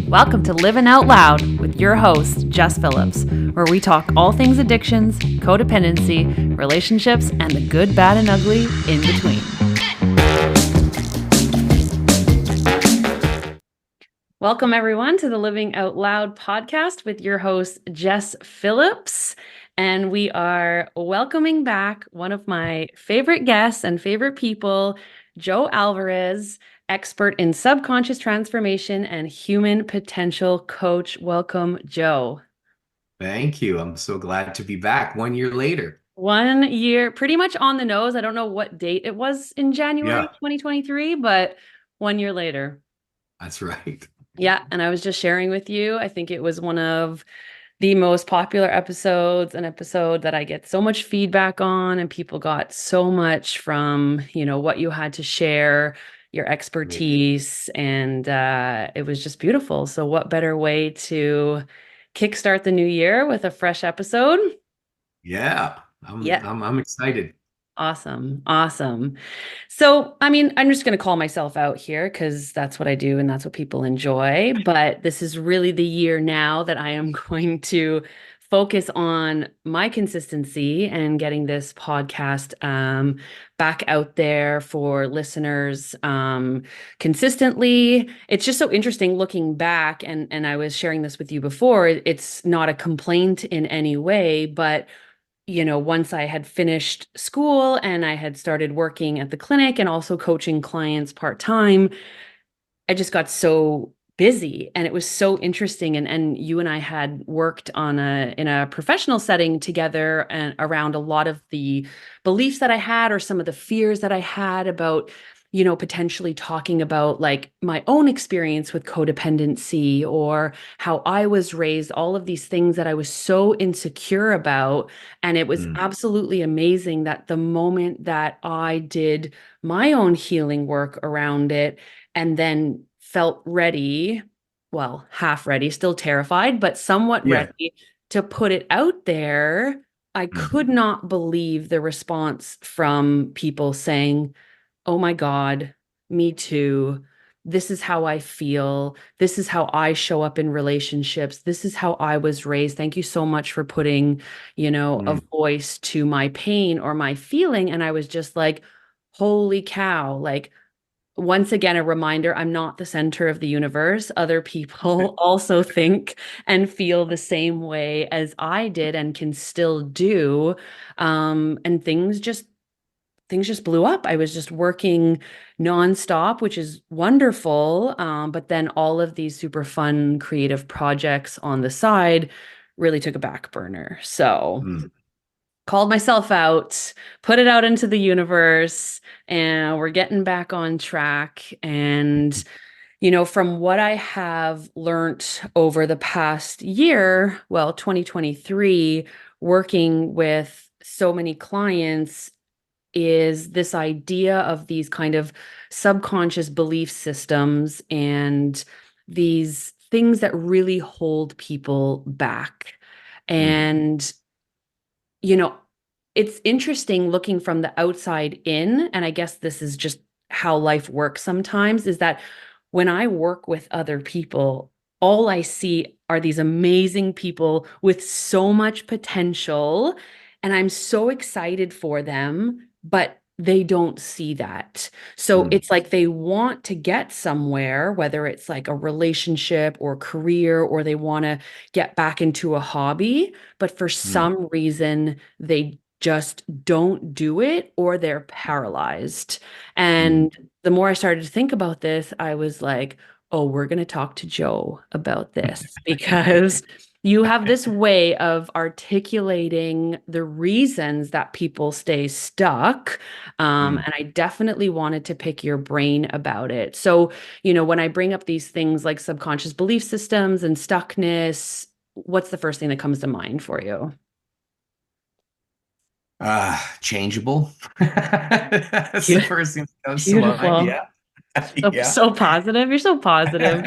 Welcome to Living Out Loud with your host, Jess Phillips, where we talk all things addictions, codependency, relationships, and the good, bad, and ugly in between. Welcome, everyone, to the Living Out Loud podcast with your host, Jess Phillips. And we are welcoming back one of my favorite guests and favorite people, Joe Alvarez, expert in subconscious transformation and human potential coach. Welcome, Joe. Thank you. I'm so glad to be back 1 year later. 1 year, pretty much on the nose. I don't know what date it was in January Yeah, 2023, but 1 year later. that's right. Yeah. And I was just sharing with you, I think it was one of the most popular episodes, an episode that I get so much feedback on, and people got so much from, what you had to share, your Great. expertise, and it was just beautiful. So what better way to kickstart the new year with a fresh episode? Yeah, I'm Yeah. I'm I'm excited. Awesome. Awesome. So, I mean, I'm just going to call myself out here because that's what I do and that's what people enjoy. But this is really the year now that I am going to focus on my consistency and getting this podcast back out there for listeners consistently. It's just so interesting looking back, and I was sharing this with you before. It's not a complaint in any way, but once I had finished school and I had started working at the clinic and also coaching clients part-time, I just got so busy and it was so interesting. And you and I had worked in a professional setting together and around a lot of the beliefs that I had or some of the fears that I had about potentially talking about like my own experience with codependency or how I was raised, all of these things that I was so insecure about. And it was Mm, absolutely amazing that the moment that I did my own healing work around it and then felt ready, well, half ready, still terrified, but somewhat yeah. ready to put it out there, I could Mhm. not believe the response from people saying, "Oh my God, me too. This is how I feel. This is how I show up in relationships. This is how I was raised. Thank you so much for putting, a Mm, voice to my pain or my feeling." And I was just like, holy cow. Like, once again, a reminder, I'm not the center of the universe. Other people also think and feel the same way as I did and can still do. And things just blew up. I was just working nonstop, which is wonderful. But then all of these super fun creative projects on the side really took a back burner. So mm, called myself out, put it out into the universe, and we're getting back on track. And, from what I have learned over the past year, well, 2023, working with so many clients is this idea of these kind of subconscious belief systems and these things that really hold people back. mm, And, you know, it's interesting looking from the outside in, and I guess this is just how life works sometimes, is that when I work with other people, all I see are these amazing people with so much potential, and I'm so excited for them, but they don't see that. So mm, it's like they want to get somewhere, whether it's like a relationship or career, or they want to get back into a hobby, but for mm, some reason, they just don't do it or they're paralyzed. mm. And the more I started to think about this, I was like, oh, we're going to talk to Joe about this because you have this way of articulating the reasons that people stay stuck. Mm. And I definitely wanted to pick your brain about it. So, when I bring up these things like subconscious belief systems and stuckness, what's the first thing that comes to mind for you? Changeable. That's the Beau- first thing that comes to mind. Beautiful. Yeah. So, Yeah. so positive. You're so positive.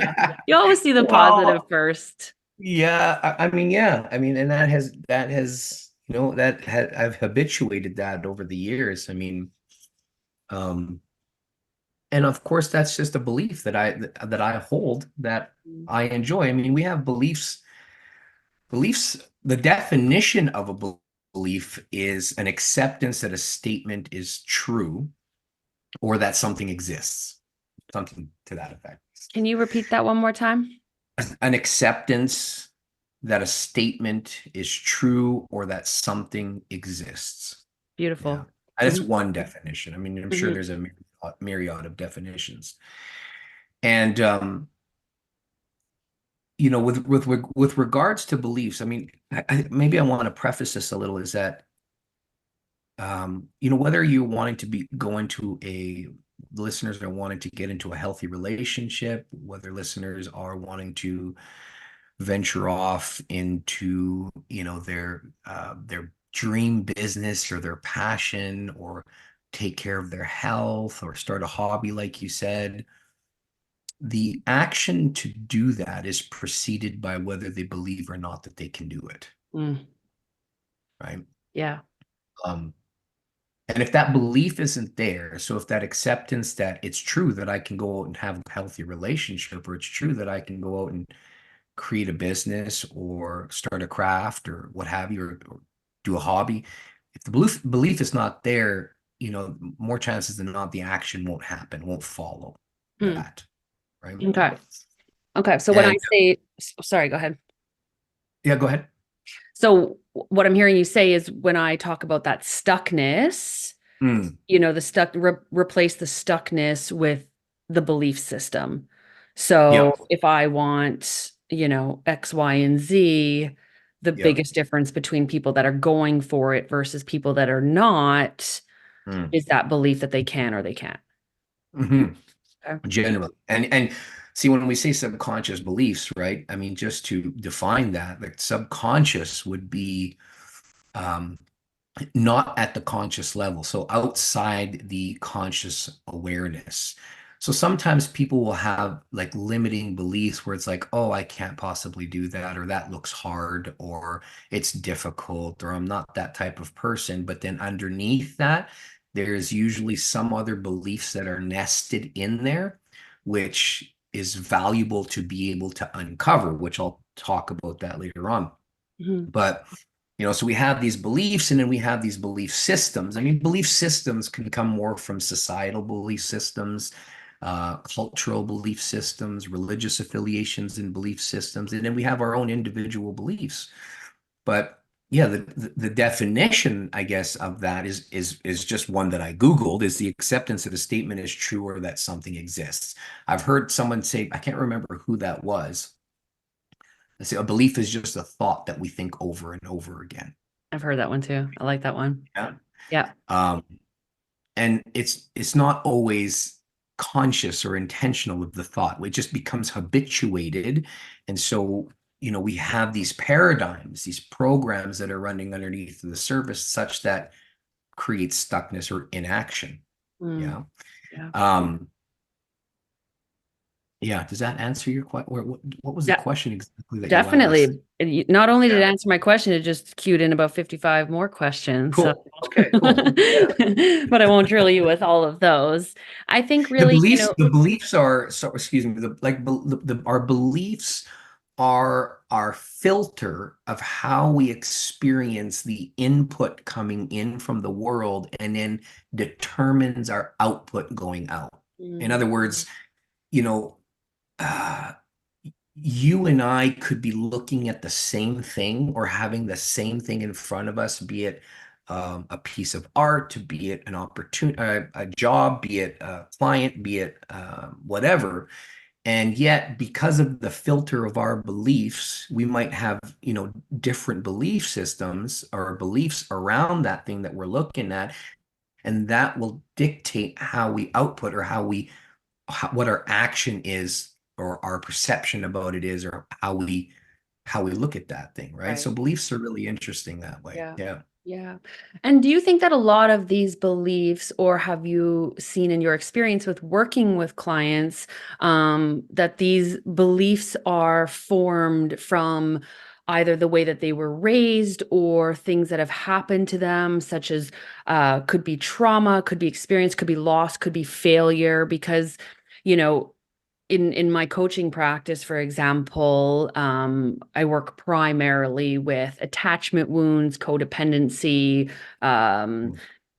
You always see the positive Well, first. yeah. I mean, yeah. I mean, and I've habituated that over the years. I mean, um, and of course, that's just a belief that I hold that I enjoy. I mean, we have beliefs. Beliefs, the definition of a belief is an acceptance that a statement is true or that something exists, something to that effect. Can you repeat that one more time? An acceptance that a statement is true or that something exists. Yeah. Beautiful. And it's Mhm. one definition. I mean, I'm sure Mhm. there's a myriad of definitions. And with regards to beliefs, I mean, maybe I want to preface this a little is that whether you're wanting to be go into a listeners are wanting to get into a healthy relationship, whether listeners are wanting to venture off into, their dream business or their passion or take care of their health or start a hobby, like you said, the action to do that is preceded by whether they believe or not that they can do it, Mm. right? Yeah. Um, And if that belief isn't there, so if that acceptance that it's true that I can go out and have a healthy relationship, or it's true that I can go out and create a business or start a craft or what have you, or do a hobby, if the belief is not there, more chances than not, the action won't happen, won't follow Mm. that, right? Okay. Okay. So when I And say, sorry, go ahead. yeah, go ahead. So what I'm hearing you say is when I talk about that stuckness, Mm, the replace the stuckness with the belief system. yep, So if I want, X, Y, and Z, the yep. biggest difference between people that are going for it versus people that are not Mm, is that belief that they can or they can't. mhm. Okay. Generally. And see, when we say subconscious beliefs, right? I mean, just to define that, like subconscious would be um, not at the conscious level, so outside the conscious awareness. So sometimes people will have like limiting beliefs where it's like, oh, I can't possibly do that, or that looks hard, or it's difficult, or I'm not that type of person. But then underneath that, there's usually some other beliefs that are nested in there, which is valuable to be able to uncover, which I'll talk about that later on. Mhm. But so we have these beliefs and then we have these belief systems. I mean, belief systems can come more from societal belief systems, cultural belief systems, religious affiliations and belief systems, and then we have our own individual beliefs. But yeah, the definition, I guess, of that is just one that I Googled, is the acceptance that a statement is true or that something exists. I've heard someone say, I can't remember who that was. They say a belief is just a thought that we think over and over again. I've heard that one too. I like that one. Yeah. Yeah. Um, and it's not always conscious or intentional with the thought. It just becomes habituated. And so, we have these paradigms, these programs that are running underneath the surface such that creates stuckness or inaction. Mm. Yeah. Yeah. Um, yeah. Does that answer your question? What was the Yeah. question exactly that you asked? Definitely. Not only did it Yeah. answer my question, it just queued in about 55 more questions. So, Cool. Okay, cool. Yeah. but I won't drill you with all of those. I think The really, beliefs, the beliefs are, so excuse me, our beliefs are our filter of how we experience the input coming in from the world and then determines our output going out. In Mm, other words, you know, uh, you and I could be looking at the same thing or having the same thing in front of us, be it a piece of art, be it an opportunity, a job, be it a client, be it whatever. And yet, because of the filter of our beliefs, we might have, different belief systems or beliefs around that thing that we're looking at. And that will dictate how we output or what our action is or our perception about it is or how we look at that thing, right? right. So beliefs are really interesting that way. Yeah. Yeah. Yeah. And do you think that a lot of these beliefs, or have you seen in your experience with working with clients, that these beliefs are formed from either the way that they were raised or things that have happened to them, such as could be trauma, could be experience, could be loss, could be failure, because, you know, in my coaching practice, for example, I work primarily with attachment wounds, codependency, um,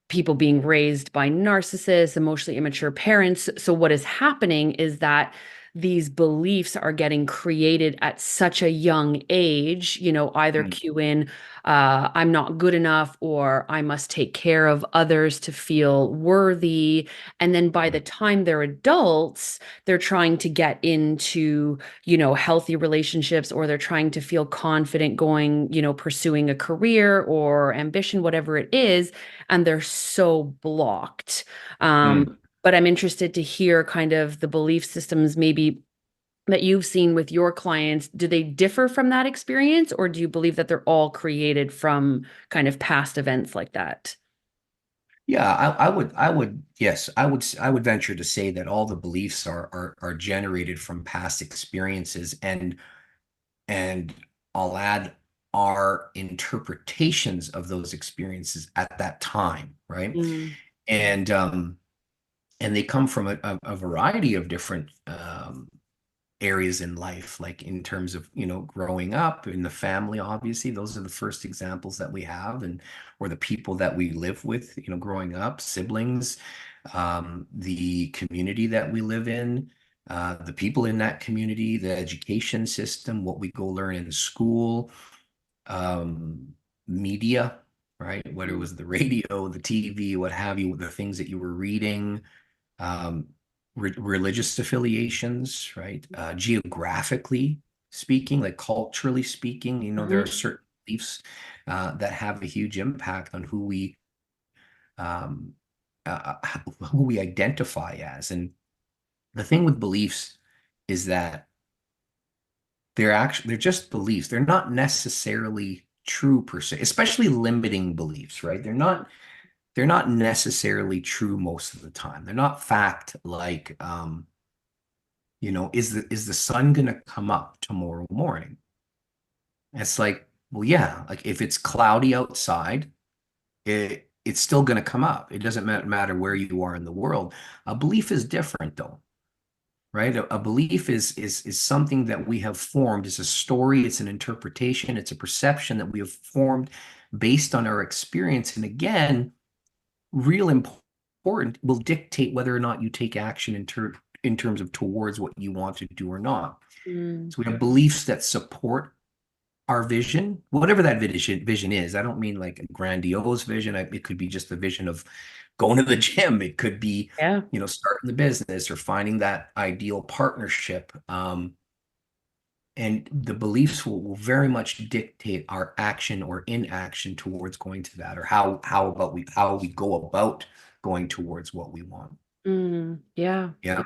people being raised by narcissists, emotionally immature parents. So what is happening is that these beliefs are getting created at such a young age, either Mm, cue in, I'm not good enough, or I must take care of others to feel worthy. And then by the mm, time they're adults, they're trying to get into, healthy relationships, or they're trying to feel confident going, pursuing a career or ambition, whatever it is, and they're so blocked. mm. But I'm interested to hear kind of the belief systems maybe that you've seen with your clients. Do they differ from that experience, or do you believe that they're all created from kind of past events like that? Yeah, yes, I would venture to say that all the beliefs are generated from past experiences, and I'll add our interpretations of those experiences at that time, right? Mm, And and they come from a variety of different areas in life, like in terms of, growing up in the family, obviously, those are the first examples that we have, and or the people that we live with, growing up, siblings, the community that we live in, the people in that community, the education system, what we go learn in school, um, media, right? Whether it mm, was the radio, the TV, what have you, the things that you were reading, um, religious affiliations, right? Geographically speaking, like culturally speaking, there are mhm, certain beliefs that have a huge impact on um, who we identify as. And the thing with beliefs is that they're just beliefs. They're not necessarily true per se, especially limiting beliefs, right? They're not necessarily true most of the time. They're not fact like is the sun gonna come up tomorrow morning? And it's like, well, yeah, like if it's cloudy outside, it's still gonna come up. It doesn't matter where you are in the world. A belief is different though, right? A belief is something that we have formed. It's a story, it's an interpretation, it's a perception that we have formed based on our experience. And again, real important will dictate whether or not you take action in terms of towards what you want to do or not. mm. So we have beliefs that support our vision, whatever that vision is. I don't mean like a grandiose vision. It could be just a vision of going to the gym. It could be, Yeah. starting the business or finding that ideal partnership. And the beliefs will very much dictate our action or inaction towards going to that, or how we go about going towards what we want. Yeah. Yeah.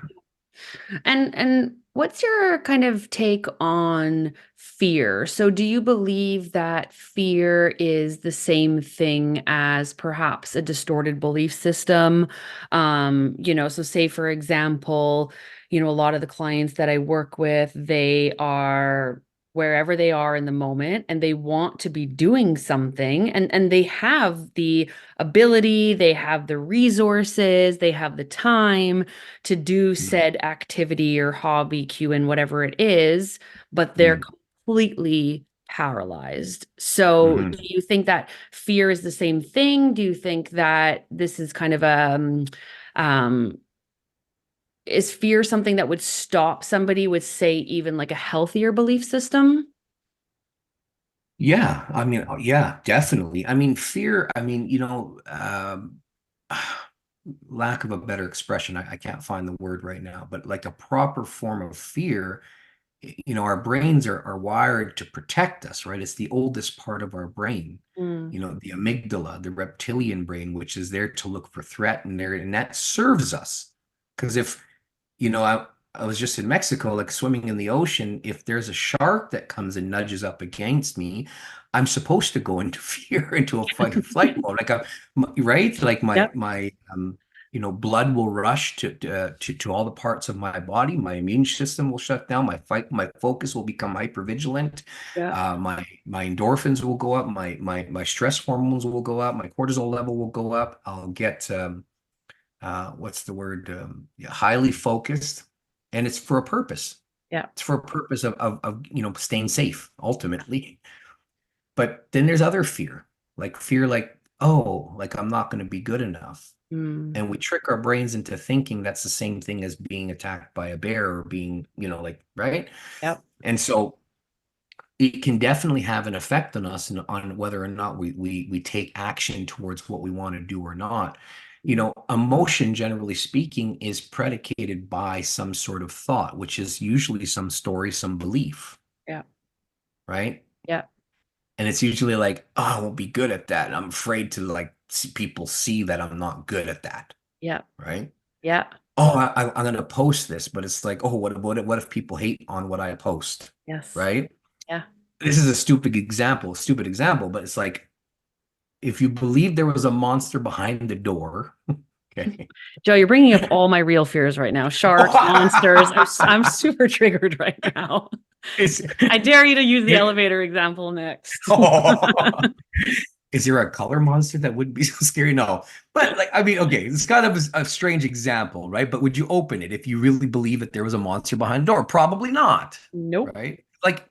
And what's your kind of take on fear? So do you believe that fear is the same thing as perhaps a distorted belief system? So say for example, a lot of the clients that I work with, they are wherever they are in the moment and they want to be doing something, and they have the ability, they have the resources, they have the time to do said activity or hobby, cue in whatever it is, but they're Mm-hmm. completely paralyzed. So, Mm-hmm. do you think that fear is the same thing? Do you think that this is kind of um, is fear something that would stop somebody with, say, even like a healthier belief system? Yeah, I mean, yeah, definitely. I mean, fear, lack of a better expression, I can't find the word right now, but like a proper form of fear, our brains are wired to protect us, right? It's the oldest part of our brain, Mm, the amygdala, the reptilian brain, which is there to look for threat, and that serves us. Because if I was just in Mexico, like swimming in the ocean. If there's a shark that comes and nudges up against me, I'm supposed to go into fear, into a fight or flight mode. Like right? Like yep. blood will rush to all the parts of my body. My immune system will shut down. My focus will become hypervigilant. Yeah. My endorphins will go up. My stress hormones will go up. My cortisol level will go up. I'll get what's the word? Yeah, highly focused, and it's for a purpose. Yeah. It's for a purpose of staying safe ultimately. But then there's other fear, like, oh, like I'm not going to be good enough. Mm. And we trick our brains into thinking that's the same thing as being attacked by a bear or being, like, right? Yep. And so it can definitely have an effect on us and on whether or not we take action towards what we want to do or not. Mm. Emotion, generally speaking, is predicated by some sort of thought, which is usually some story, some belief, Yeah. right? Yeah. And it's usually like, oh, I won't be good at that. And I'm afraid to like see people see that I'm not good at that, Yeah. right? Yeah. Oh, I'm gonna post this, but it's like, oh, what if people hate on what I post, Yes. right? Yeah. This is a stupid example, but it's like if you believe there was a monster behind the door, okay. Joe, you're bringing up all my real fears right now. Sharks, monsters. I'm super triggered right now. Is, I dare you to use the elevator example next. is there a color monster that wouldn't be so scary? No. But like, I mean, okay, it's kind of a strange example, right? But would you open it if you really believe that there was a monster behind the door? Probably not, Nope. right? Like,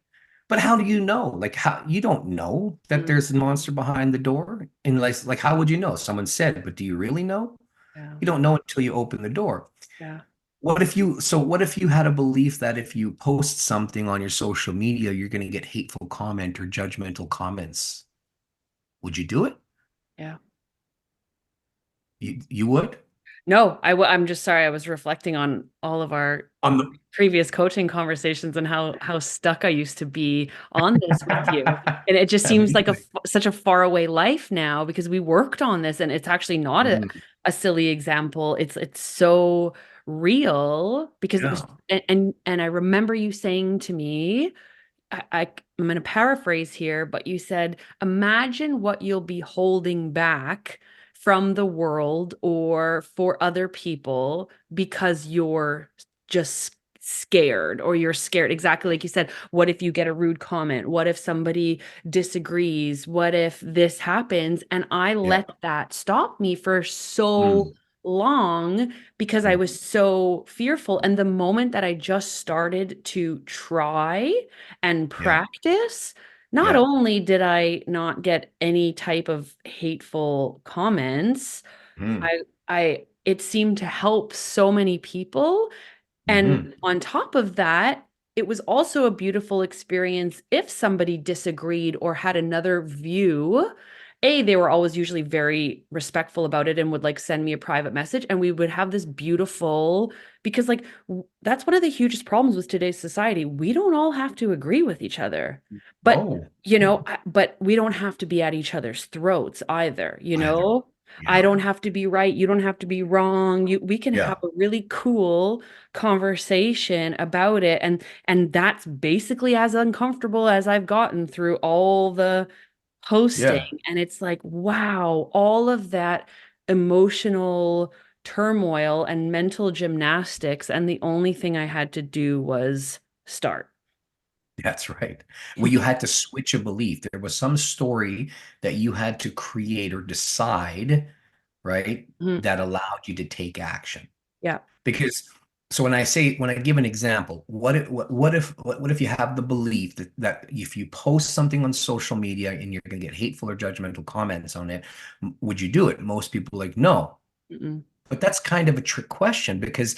but how do you know? Like, how you don't know that Mm. there's a monster behind the door? And like how would you know? Someone said, but do you really know? Yeah. You don't know until you open the door. Yeah. What if you had a belief that if you post something on your social media, you're going to get hateful comment or judgmental comments? Would you do it? Yeah. You would? No, I'm just sorry. I was reflecting on all of our On the previous coaching conversations and how stuck I used to be on this with you. And it just seems like such a far away life now because we worked on this and it's actually not Mhm. a silly example. It's so real because it was Yeah. and I remember you saying to me, I'm going to paraphrase here, but you said, imagine what you'll be holding back from the world or for other people because you're just scared or you're scared. Exactly like you said. What if you get a rude comment? What if somebody disagrees? What if this happens? And I Yeah. let that stop me for so Mm. long because I Mm. was so fearful. And the moment that I just started to try and Yeah. practice, not Yeah. only did I not get any type of hateful comments, Mm. it seemed to help so many people. And Hmm. on top of that, it was also a beautiful experience if somebody disagreed or had another view. They were always usually very respectful about it and would like send me a private message, and we would have this beautiful, because like that's one of the hugest problems with today's society. We don't all have to agree with each other. But Oh, but we don't have to be at each other's throats either, either. I Yeah. don't have to be right, you don't have to be wrong. We can Yeah. have a really cool conversation about it, and that's basically as uncomfortable as I've gotten through all the hosting. Yeah. And it's like, wow, all of that emotional turmoil and mental gymnastics, and the only thing I had to do was start. That's right. Well, you had to switch a belief. There was some story that you had to create or decide, right, Mhm. that allowed you to take action. Yeah. Because so when I give an example, what if you have the belief that if you post something on social media and you're going to get hateful or judgmental comments on it, would you do it? Most people are like, no. Mm-mm. But that's kind of a trick question because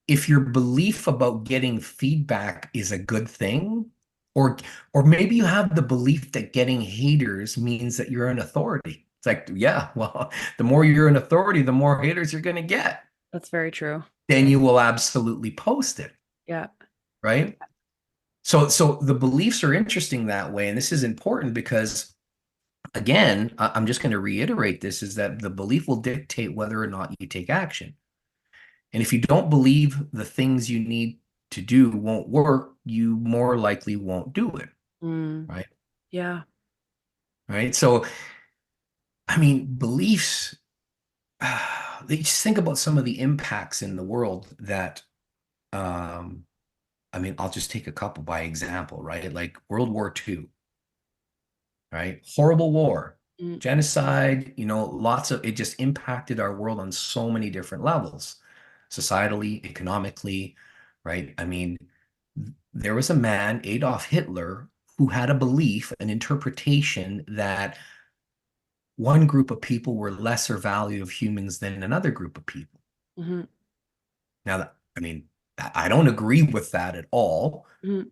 if your belief about getting feedback is a good thing, or or maybe you have the belief that getting haters means that you're an authority. It's like, yeah, well, the more you're an authority, the more haters you're going to get. That's very true. Then you will absolutely post it, Yeah. right? So the beliefs are interesting that way, and this is important because again, I'm just going to reiterate this is that the belief will dictate whether or not you take action. And if you don't believe the things you need to do won't work, you more likely won't do it, Mm. right? Yeah. Right. So, I mean, beliefs, just think about some of the impacts in the world that, I mean, I'll just take a couple by example, right? Like World War II, right? Horrible war, Mm, genocide, lots of it just impacted our world on so many different levels, societally, economically, right? I mean, there was a man, Adolf Hitler, who had a belief, an interpretation that one group of people were lesser value of humans than another group of people. mhm, Now, I mean, I don't agree with that at all, mhm,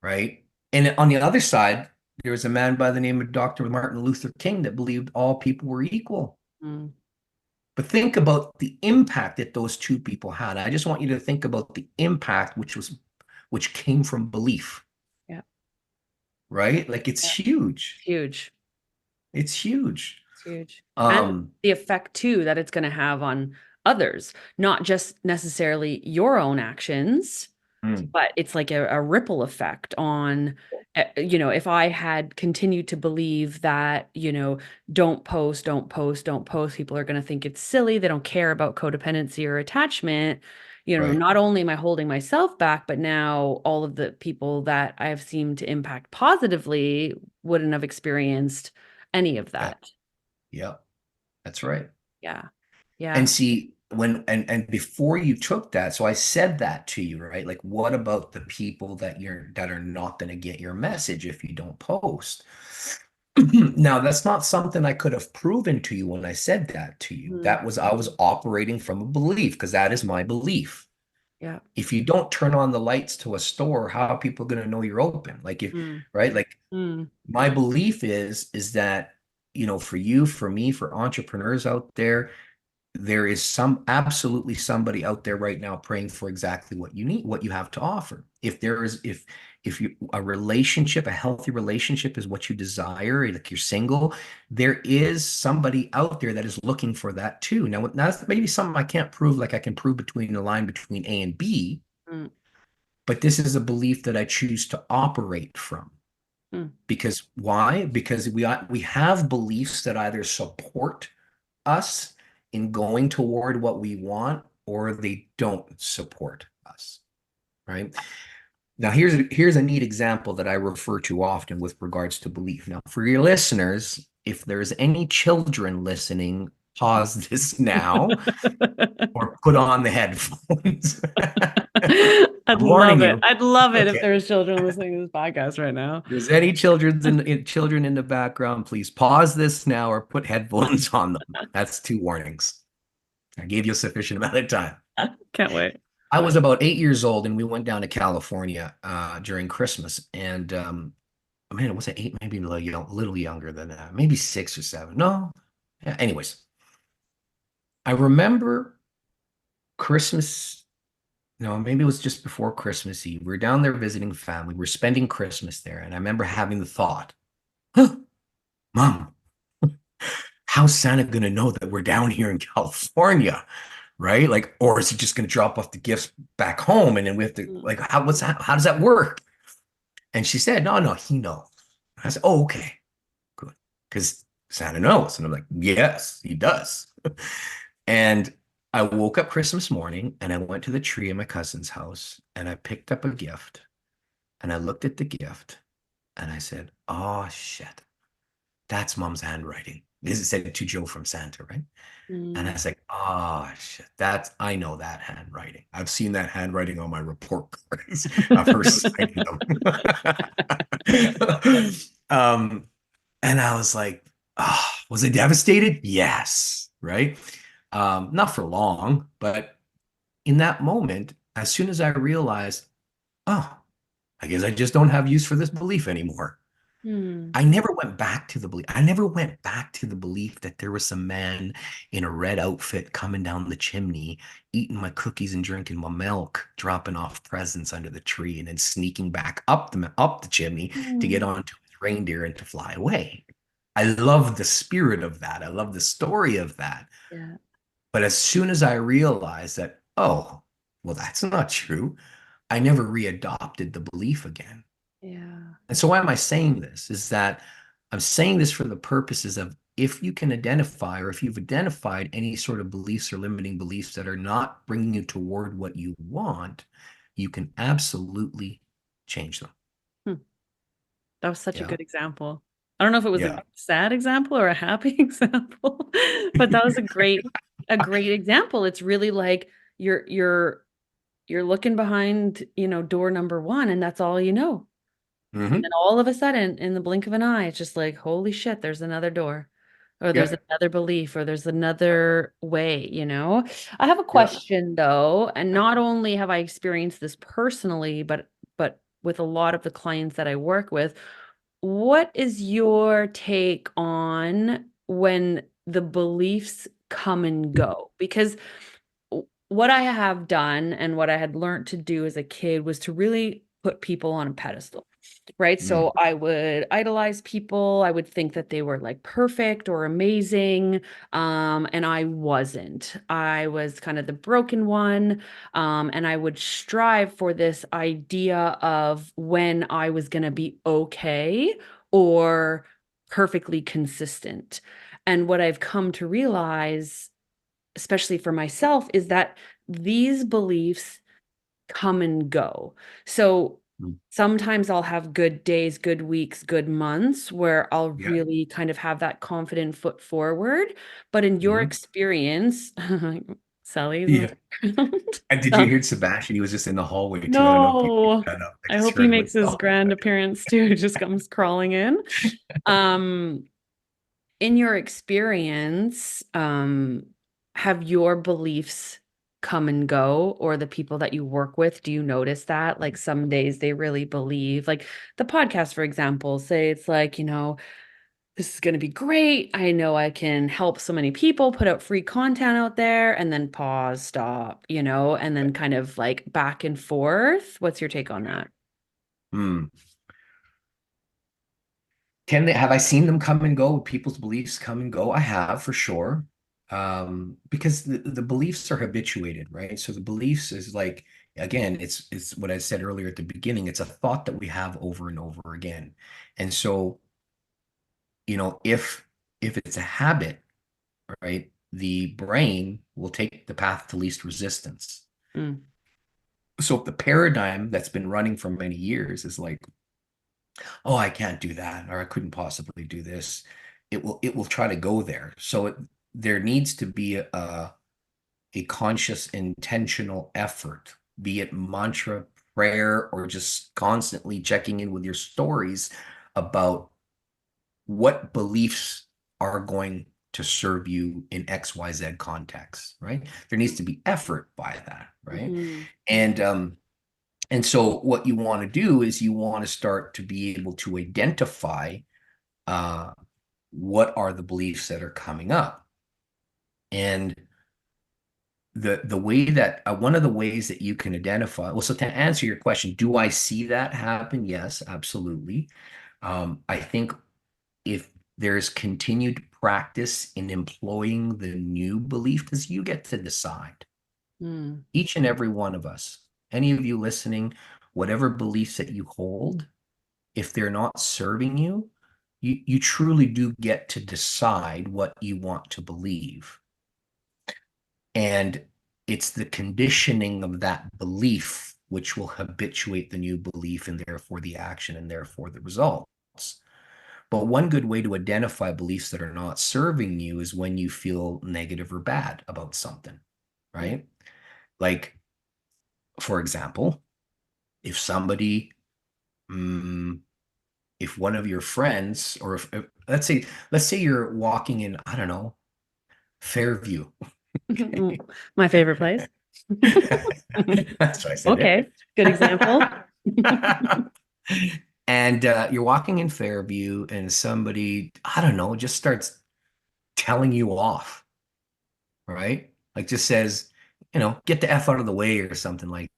right? And on the other side, there was a man by the name of Dr. Martin Luther King that believed all people were equal. mm. But think about the impact that those two people had. I just want you to think about the impact which came from belief, Yeah, right? Like yeah, it's huge. huge. It's huge. It's huge. And Um, the effect too that it's going to have on others, not just necessarily your own actions, mm, but it's like a ripple effect on, if I had continued to believe that, don't post, don't post, don't post, people are going to think it's silly. They don't care about codependency or attachment. right. Not only am I holding myself back, but now all of the people that I've seemed to impact positively wouldn't have experienced any of Yeah, that. yeah, that's right. Yeah. And Yeah. see, and before you took that, so I said that to you, right? Like, what about the people that are not going to get your message if you don't post? Now, that's not something I could have proven to you when I said that to you. Mhm. That was I was operating from a belief because that is my belief. Yeah. If you don't turn on the lights to a store, how are people going to know you're open? Like if, Mm. right? Like Mm. my belief is that, for you, for me, for entrepreneurs out there is absolutely somebody out there right now praying for exactly what you need, what you have to offer. If you a relationship, a healthy relationship is what you desire, like you're single, there is somebody out there that is looking for that too. Now, that's maybe something I can't prove, like I can prove between the line between A and B, Mm. but this is a belief that I choose to operate from. Mm. Because why? Because we have beliefs that either support us in going toward what we want or they don't support us, right? Now, here's a neat example that I refer to often with regards to belief. Now, for your listeners, if there's any children listening, pause this now or put on the headphones. I'd I'm love warning it. you. I'd love it if Okay. there was children listening to this podcast right now. If there's any children in the background, please pause this now or put headphones on them. That's two warnings. I gave you a sufficient amount of time. Can't wait. I was about 8 years old, and we went down to California during Christmas. And man, was it eight? Maybe a little younger than that. Maybe 6 or 7. No. Yeah, anyways, I remember Christmas. No, maybe it was just before Christmas Eve. We were down there visiting family. We were spending Christmas there, and I remember having the thought, huh, Mom, how's Santa gonna know that we're down here in California? Right? Like, or is he just gonna drop off the gifts back home and then we have to Mm, like how does that work? And she said, no, no, he knows. I said, oh, okay, good. Because Santa knows. And I'm like, yes, he does. And I woke up Christmas morning and I went to the tree in my cousin's house and I picked up a gift and I looked at the gift and I said, oh shit, that's mom's handwriting. This is said to Joe from Santa, right? And I mm. was like, oh shit, I know that handwriting. I've seen that handwriting on my report cards of her signing them. um, and I was like, oh, was I devastated? Yes, right. Not for long, but in that moment, as soon as I realized, oh, I guess I just don't have use for this belief anymore. Mm, I never went back to the belief. I never went back to the belief that there was some man in a red outfit coming down the chimney, eating my cookies and drinking my milk, dropping off presents under the tree, and then sneaking back up the chimney to get mm. onto his reindeer and to fly away. I love the spirit of that. I love the story of that. Yeah. But as soon as I realized that, oh, well, that's not true, I never readopted the belief again. Yeah. And so why am I saying this? Is that I'm saying this for the purposes of if you can identify, or if you've identified any sort of beliefs or limiting beliefs that are not bringing you toward what you want, you can absolutely change them. Hmm. That was such a Yeah. good example. I don't know if it was a Yeah. sad example or a happy example, but that was a great example. It's really like you're looking behind, door number one, and that's all you know. And Hmm. then all of a sudden, in the blink of an eye, it's just like, holy shit, there's another door, or there's Yeah. another belief, or there's another way. I have a Yeah. question though, and not only have I experienced this personally, but with a lot of the clients that I work with, what is your take on when the beliefs come and go? Because what I have done and what I had learned to do as a kid was to really put people on a pedestal, right? Mm. So I would idolize people. I would think that they were like perfect or amazing. And I wasn't. I was kind of the broken one. And I would strive for this idea of when I was going to be okay or perfectly consistent. And what I've come to realize, especially for myself, is that these beliefs come and go. So Mm. sometimes I'll have good days, good weeks, good months where I'll Yeah. really kind of have that confident foot forward. But in your Hmm. experience, Sally's in Yeah. the background. And did you Um, hear Sebastian? He was just in the hallway too. I don't know if you picked no, that up. I I just hope he heard him like, makes his oh. grand appearance too. Just comes crawling in. Um, in your experience, have your beliefs come and go, or the people that you work with, do you notice that? Like some days they really believe, like the podcast, for example, say it's like, this is going to be great. I know I can help so many people, put out free content out there, and then pause, stop, and then kind of like back and forth. What's your take on that? Hmm. Can they have I seen them come and go? People's beliefs come and go. I have for sure. Because the beliefs are habituated, right? So the beliefs is like, again, it's what I said earlier at the beginning. It's a thought that we have over and over again. And so, if it's a habit, right, the brain will take the path to least resistance. Mm, So if the paradigm that's been running for many years is like, oh, I can't do that, or I couldn't possibly do this, it will try to go there. So there needs to be a conscious, intentional effort, be it mantra, prayer, or just constantly checking in with your stories about what beliefs are going to serve you in XYZ context, right? There needs to be effort by that, right? mhm, And so what you want to do is you want to start to be able to identify uh, what are the beliefs that are coming up. And the way that one of the ways that you can identify, well, so to answer your question, do I see that happen? Yes, absolutely. I think if there's continued practice in employing the new belief, because you get to decide, mm, each and every one of us, any of you listening, whatever beliefs that you hold, if they're not serving you, you truly do get to decide what you want to believe. And it's the conditioning of that belief which will habituate the new belief and therefore the action and therefore the results. But one good way to identify beliefs that are not serving you is when you feel negative or bad about something, yeah. right? Like, for example, if somebody, mm, if one of your friends, or if let's say you're walking in, I don't know, Fairview. My favorite place. That's why I said it. Okay, good example. And you're walking in Fairview, and somebody, I don't know, just starts telling you off, right? Like just says, get the F out of the way or something like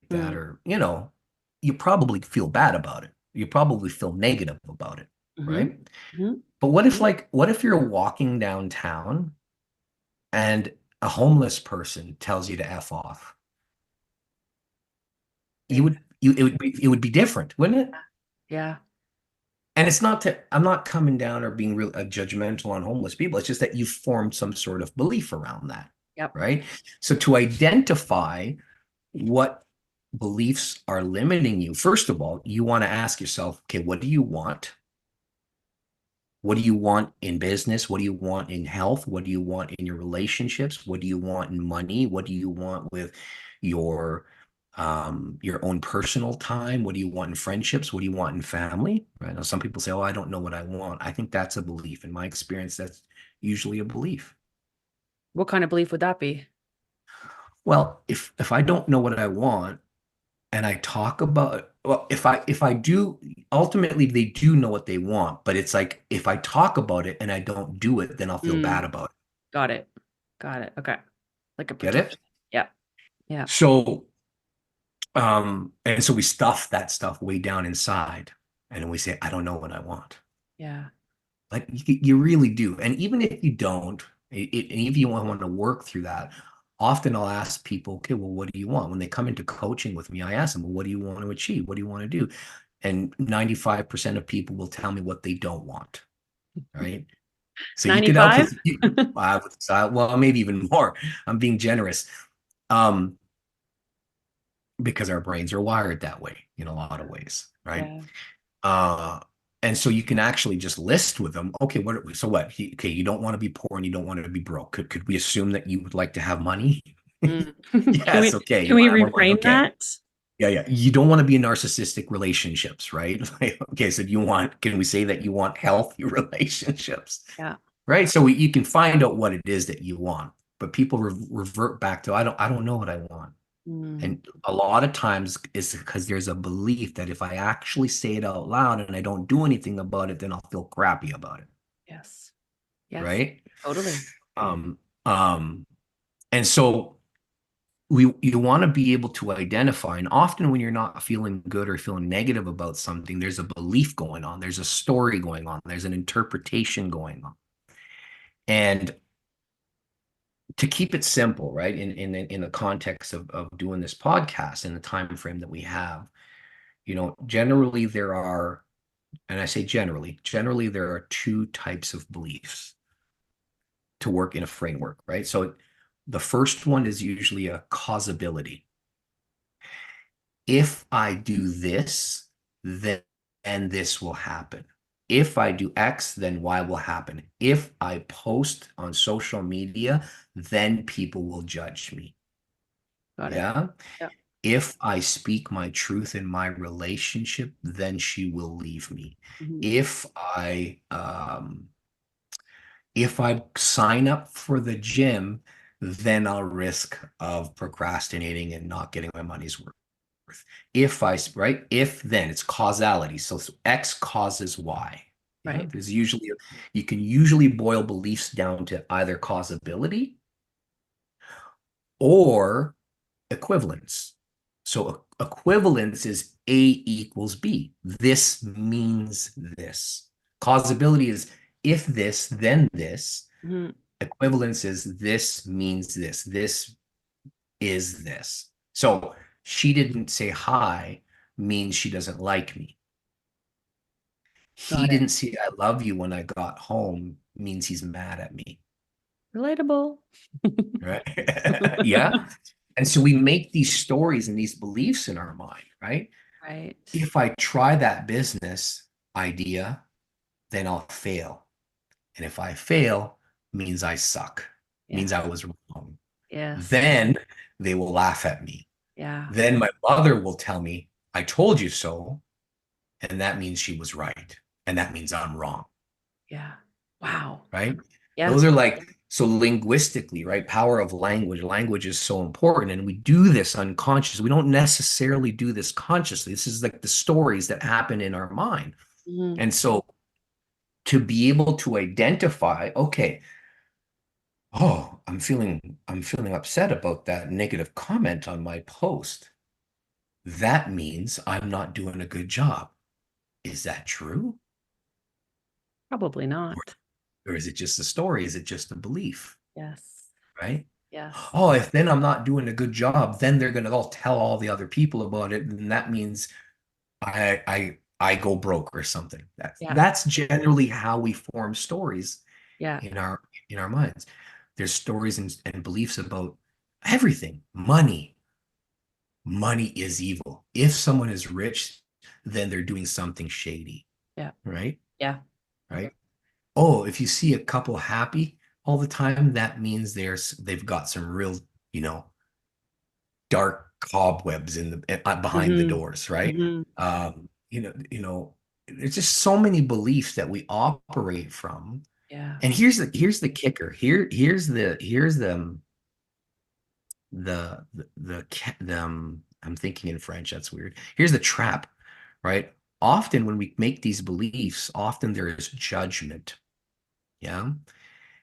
that. Mm, Or, you probably feel bad about it. You probably feel negative about it, mhm, right? mhm. But what if you're walking downtown and a homeless person tells you to F off? You would, it would be different, wouldn't it? Yeah. And it's not to, I'm not coming down or being real judgmental on homeless people. It's just that you've formed some sort of belief around that, Yep. right? So to identify what beliefs are limiting you, first of all, you want to ask yourself, okay, what do you want? What do you want in business? What do you want in health? What do you want in your relationships? What do you want in money? What do you want with your your own personal time? What do you want in friendships? What do you want in family? Right now, some people say, "Oh, I don't know what I want." I think that's a belief. In my experience, that's usually a belief. What kind of belief would that be? Well, if I don't know what I want and I talk about, well, if I do, ultimately they do know what they want, but it's like if I talk about it and I don't do it, then I'll feel Mm, bad about it. got it. Got it. Okay. Like a Get it? protection. Yeah. Yeah. So, and so we stuff that stuff way down inside, and then we say, I don't know what I want. Yeah. Like you really do. And even if you don't, and if you want to work through that, often I'll ask people, okay, well, what do you want? When they come into coaching with me, I ask them, well, what do you want to achieve? What do you want to do? And 95% of people will tell me what they don't want, right? So you could help 95? with, well, maybe even more. I'm being generous. Um, because our brains are wired that way in a lot of ways, right? Yeah. Uh, and so you can actually just list with them, okay, so what? Okay, you don't want to be poor and you don't want to be broke. Could we assume that you would like to have money? Mm. Can Yes, we okay. can You we want to have more money? reframe Okay. that? Yeah, yeah. You don't want to be in narcissistic relationships, right? Like, okay, so can we say that you want healthy relationships? Yeah. Right? So you can find out what it is that you want, but people revert back to I don't know what I want. Mm. And a lot of times it's because there's a belief that if I actually say it out loud and I don't do anything about it, then I'll feel crappy about it, Yes. Yes. right? Totally. Um, um, and so you want to be able to identify, and often when you're not feeling good or feeling negative about something, there's a belief going on, there's a story going on, there's an interpretation going on. And to keep it simple, right, in the context of doing this podcast in the time frame that we have, generally there are, and I say generally there are two types of beliefs to work in a framework, right? So the first one is usually a causability. If I do this, then this will happen. If I do X, then Y will happen. If I post on social media, then people will judge me. Got it. Yeah. Yeah. If I speak my truth in my relationship, then she will leave me. Mhm. If I sign up for the gym, then I'll risk of procrastinating and not getting my money's worth. Right? If then it's causality. So X causes Y. Yeah. Right. You can usually boil beliefs down to either causability or equivalence. So equivalence is A equals B. This means this. Causability is if this, then this. Mhm. Equivalence is this means this. This is this. So she didn't say hi means she doesn't like me. He Got it. didn't say I love you when I got home means he's mad at me. Relatable. Right? Yeah. And so we make these stories and these beliefs in our mind, right? Right. If I try that business idea, then I'll fail. And if I fail, means I suck, Yeah. means I was wrong. Yes. Then they will laugh at me. Yeah. Then my mother will tell me, I told you so. And that means she was right. And that means I'm wrong. Yeah. Wow. Right? Yeah. Those are like, so linguistically, right? Power of language. Language is so important. And we do this unconsciously. We don't necessarily do this consciously. This is like the stories that happen in our mind. Mhm. And so to be able to identify, okay, oh, I'm feeling upset about that negative comment on my post. That means I'm not doing a good job. Is that true? Probably Or, not. or is it just a story? Is it just a belief? Yes. Right? Yes. Oh, if then I'm not doing a good job, then they're gonna all tell all the other people about it. And that means I go broke or something. That's Yeah. that's generally how we form stories Yeah. in our minds. There's stories and beliefs about everything. Money is evil. If someone is rich, then they're doing something shady, Yeah. right? Yeah. Right. Oh, if you see a couple happy all the time, that means they've got some real, you know, dark cobwebs in the behind the Hmm. doors, right? Hmm. There's just so many beliefs that we operate from. Yeah. And here's the kicker. Here's the I'm thinking in French, that's weird. Here's the trap, right? Often when we make these beliefs, often there is judgment. Yeah.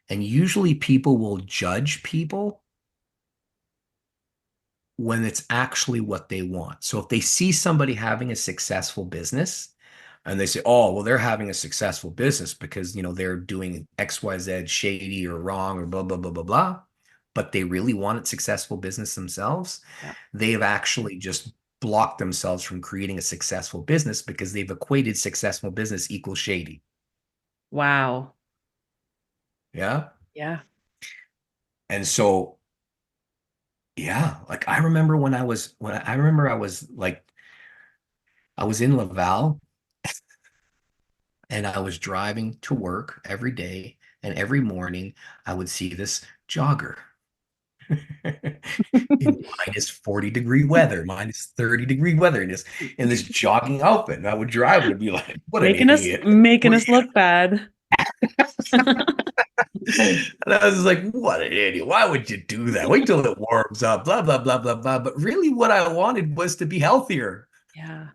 And usually people will judge people when it's actually what they want. So if they see somebody having a successful business and they say, oh, well, they're having a successful business because, they're doing XYZ shady or wrong or blah, blah, blah, blah, blah, but they really wanted successful business themselves, Yeah. they've actually just blocked themselves from creating a successful business because they've equated successful business equals shady. Wow. Yeah. Yeah. And so, yeah, like I remember I was in Laval and I was driving to work every day, and every morning I would see this jogger in -40-degree weather, -30-degree weather, in this jogging outfit. And I would drive and be like, what an idiot. Making us look bad. And I was like, what an idiot. Why would you do that? Wait till it warms up, blah, blah, blah, blah, blah. But really, what I wanted was to be healthier. Yeah.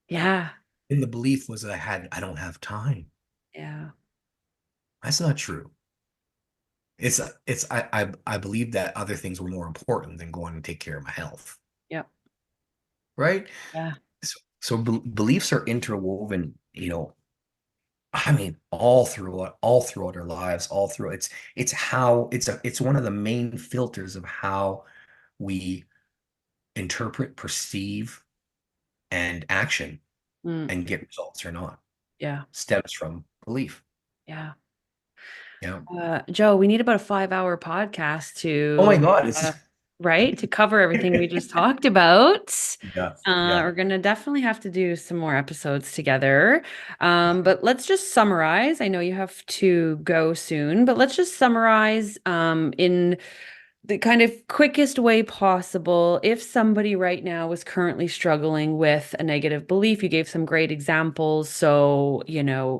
Yeah. And the belief was that I don't have time. Yeah. That's not true. I believe that other things were more important than going to take care of my health, Yeah. right? Yeah. So beliefs are interwoven, I mean, all throughout our lives, all through it's how it's one of the main filters of how we interpret, perceive, and action Mm. and get results or not. Yeah. Stems from belief. Yeah. Yeah. Joe, we need about a 5-hour podcast Oh my to, God, uh, right, to cover everything we just talked about. yeah, yeah. We're gonna definitely have to do some more episodes together. But let's just summarize. I know you have to go soon, but let's just summarize in the kind of quickest way possible. If somebody right now was currently struggling with a negative belief, you gave some great examples. So,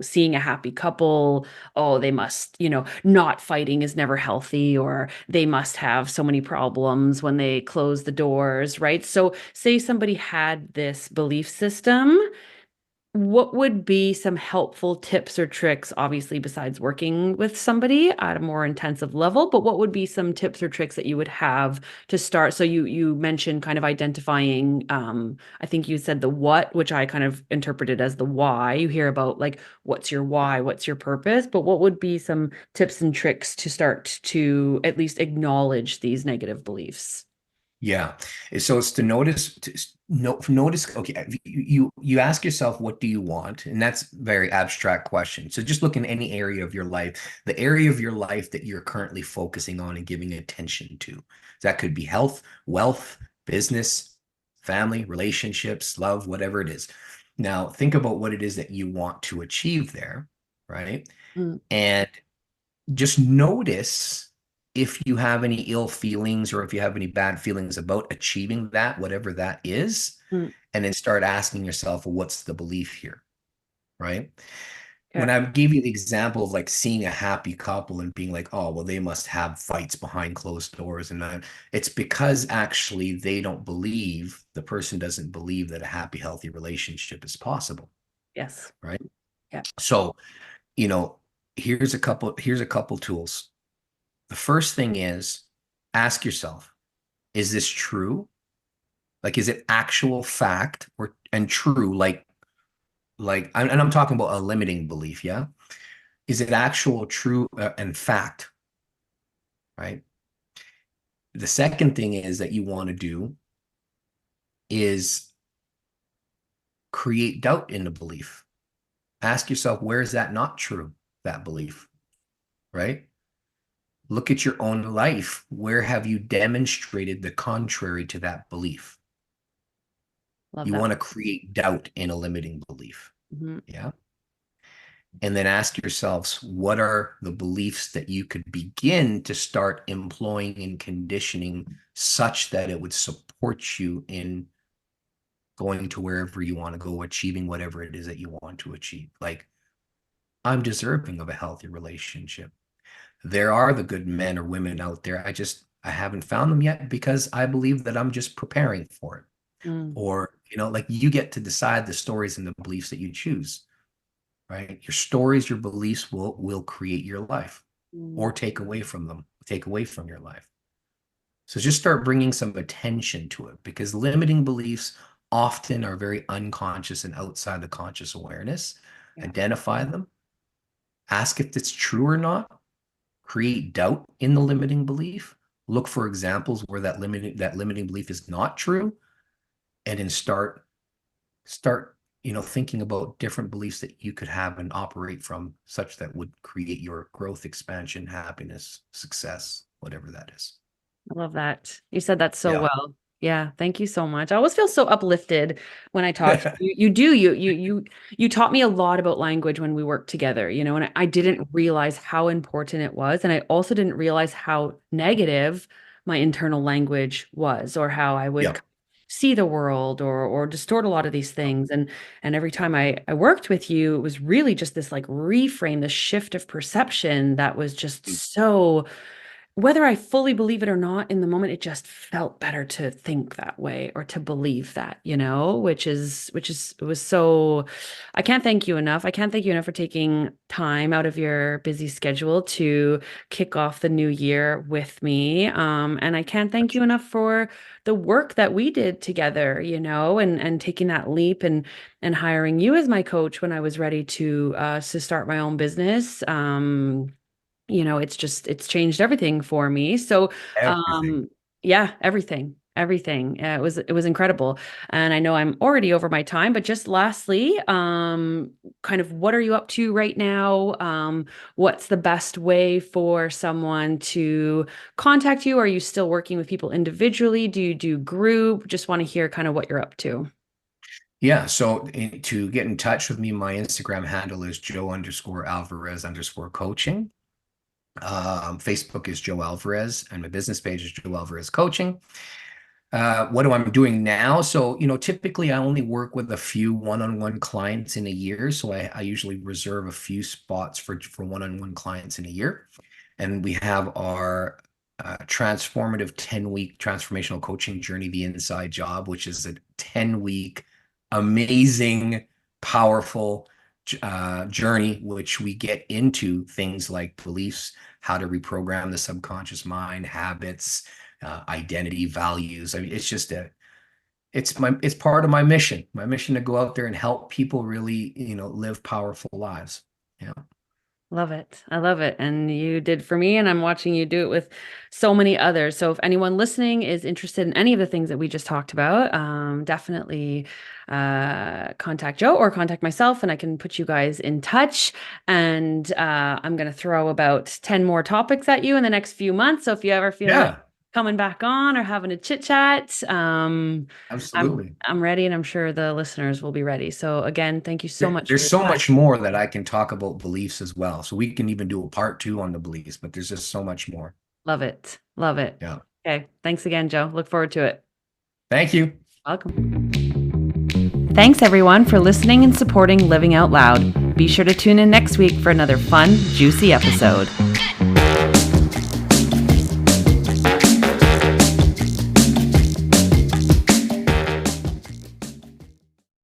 seeing a happy couple, oh, they must, not fighting is never healthy, or they must have so many problems when they close the doors, right? So, say somebody had this belief system, what would be some helpful tips or tricks, obviously, besides working with somebody at a more intensive level, but what would be some tips or tricks that you would have to start? So you mentioned kind of identifying, I think you said the what, which I kind of interpreted as the why. You hear about like what's your why, what's your purpose, but what would be some tips and tricks to start to at least acknowledge these negative beliefs? Yeah. So it's to notice. Okay, you ask yourself, what do you want? And that's a very abstract question. So just look in any area of your life, the area of your life that you're currently focusing on and giving attention to. That could be health, wealth, business, family, relationships, love, whatever it is. Now, think about what it is that you want to achieve there, right? Mm, And just notice if you have any ill feelings or if you have any bad feelings about achieving that, whatever that is, mm, and then start asking yourself, well, what's the belief here? Right. okay. When I gave you the example of like seeing a happy couple and being like, oh, well, they must have fights behind closed doors. And it's because actually the person doesn't believe that a happy, healthy relationship is possible. Yes. Right. Yeah. So, you know, here's a couple tools. The first thing is ask yourself, is this true? Like, is it actual fact and true? And I'm talking about a limiting belief. Yeah. Is it actual true and fact? Right. The second thing is that you want to do is create doubt in the belief. Ask yourself, where is that not true, that belief, right? Look at your own life. Where have you demonstrated the contrary to that belief? Love You that. want to create doubt in a limiting belief. Hmm. Yeah. And then ask yourselves, what are the beliefs that you could begin to start employing and conditioning such that it would support you in going to wherever you want to go, achieving whatever it is that you want to achieve? Like, I'm deserving of a healthy relationship. There are the good men or women out there. I haven't found them yet because I believe that I'm just preparing for it. Mm, Or, like you get to decide the stories and the beliefs that you choose, right? Your stories, your beliefs will create your life mm. or take away from your life. So just start bringing some attention to it, because limiting beliefs often are very unconscious and outside the conscious awareness. Yeah. Identify them, ask if it's true or not, create doubt in the limiting belief, look for examples where that limiting belief is not true, and then start thinking about different beliefs that you could have and operate from, such that would create your growth, expansion, happiness, success, whatever that is. I love that. You said that so Yeah. well. Yeah, thank you so much. I always feel so uplifted when I talk to you. You taught me a lot about language when we worked together, and I didn't realize how important it was. And I also didn't realize how negative my internal language was, or how I would Yep. see the world, or distort a lot of these things. And every time I worked with you, it was really just this like reframe, this shift of perception that was just so, whether I fully believe it or not in the moment, it just felt better to think that way or to believe that, it was so, I can't thank you enough. I can't thank you enough for taking time out of your busy schedule to kick off the new year with me. And I can't thank you enough for the work that we did together, and taking that leap and hiring you as my coach when I was ready to start my own business. It's changed everything for me. So, Everything. um, yeah, everything. It was incredible. And I know I'm already over my time, but just lastly, kind of what are you up to right now? What's the best way for someone to contact you? Are you still working with people individually? Do you do group? Just want to hear kind of what you're up to. Yeah. So to get in touch with me, my Instagram handle is Joe_Alvarez_coaching. Facebook is Joe Alvarez, and my business page is Joe Alvarez Coaching. What am I doing now? So, typically I only work with a few one-on-one clients in a year. So I usually reserve a few spots for one-on-one clients in a year. And we have our transformative 10-week transformational coaching journey, the Inside Job, which is a 10-week amazing, powerful journey, which we get into things like beliefs, how to reprogram the subconscious mind, habits, identity, values. I mean, it's part of my mission to go out there and help people really, live powerful lives. Yeah. Love it. I love it. And you did for me, and I'm watching you do it with so many others. So if anyone listening is interested in any of the things that we just talked about, definitely contact Joe or contact myself, and I can put you guys in touch. And I'm going to throw about 10 more topics at you in the next few months. So if you ever feel like Yeah, coming back on or having a chit chat, absolutely. I'm ready, and I'm sure the listeners will be ready. So again, thank you so much for There's your so time. much more that I can talk about beliefs as well. So we can even do a part two on the beliefs, but there's just so much more. Love it. Love it. Yeah. Okay. Thanks again, Joe. Look forward to it. Thank you. Welcome. Thanks, everyone, for listening and supporting Living Out Loud. Be sure to tune in next week for another fun, juicy episode.